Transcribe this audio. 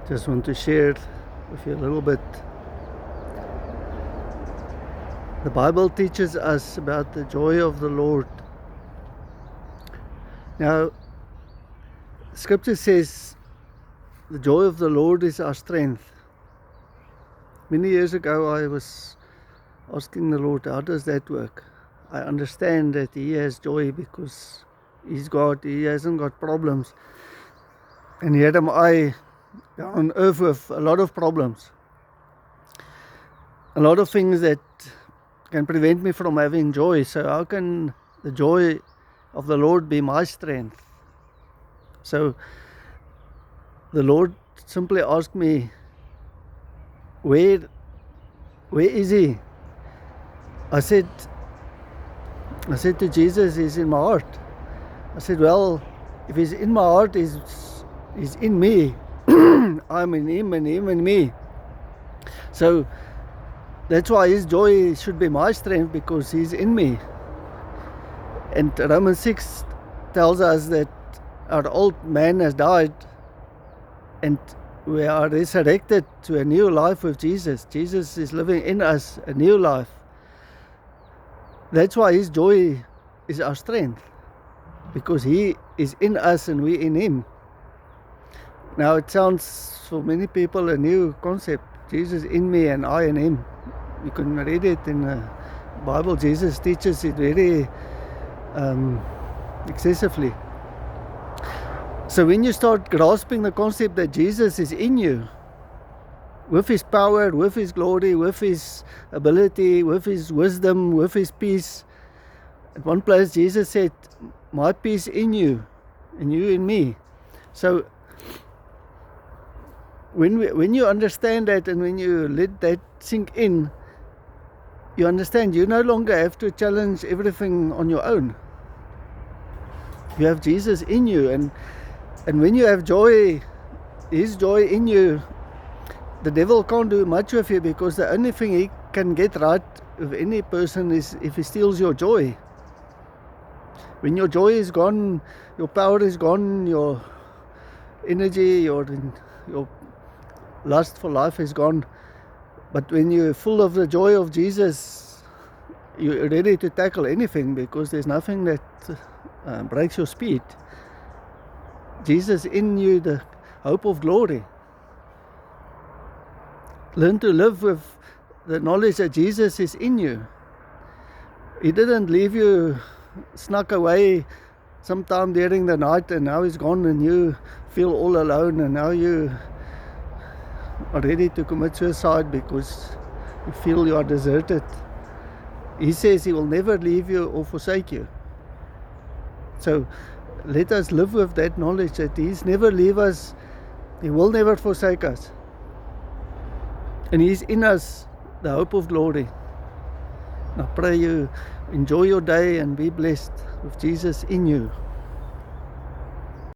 Just want to share with you a little bit. The Bible teaches us about the joy of the Lord. Now, Scripture says the joy of the Lord is our strength. Many years ago I was asking the Lord, how does that work? I understand that He has joy because He's God, He hasn't got problems. And yet am I down on earth with a lot of problems. A lot of things that can prevent me from having joy. So how can the joy of the Lord be my strength? So the Lord simply asked me, where is He? I said to Jesus, He's in my heart. I said, well, if He's in my heart, He's in me. I'm in Him and Him in me. So that's why His joy should be my strength, because He's in me. And Romans 6 tells us that our old man has died and we are resurrected to a new life with Jesus. Jesus is living in us a new life. That's why His joy is our strength, because He is in us and we in Him. Now it sounds for many people a new concept. Jesus in me and I in Him. You can read it in the Bible. Jesus teaches it very excessively. So when you start grasping the concept that Jesus is in you, with His power, with His glory, with His ability, with His wisdom, with His peace. At one place Jesus said, my peace in you and you in me. So when you understand that and when you let that sink in, you understand you no longer have to challenge everything on your own. You have Jesus in you, and when you have joy, His joy in you, the devil can't do much with you, because the only thing he can get right with any person is if he steals your joy. When your joy is gone, your power is gone, your energy, your lust for life is gone. But when you're full of the joy of Jesus, you're ready to tackle anything, because there's nothing that breaks your speed. Jesus in you, the hope of glory. Learn to live with the knowledge that Jesus is in you. He didn't leave you, snuck away sometime during the night, and now He's gone and you feel all alone, and now you are ready to commit suicide because you feel you are deserted. He says He will never leave you or forsake you. So let us live with that knowledge that He's never leave us, He will never forsake us. And He's in us, the hope of glory. I pray you enjoy your day and be blessed with Jesus in you.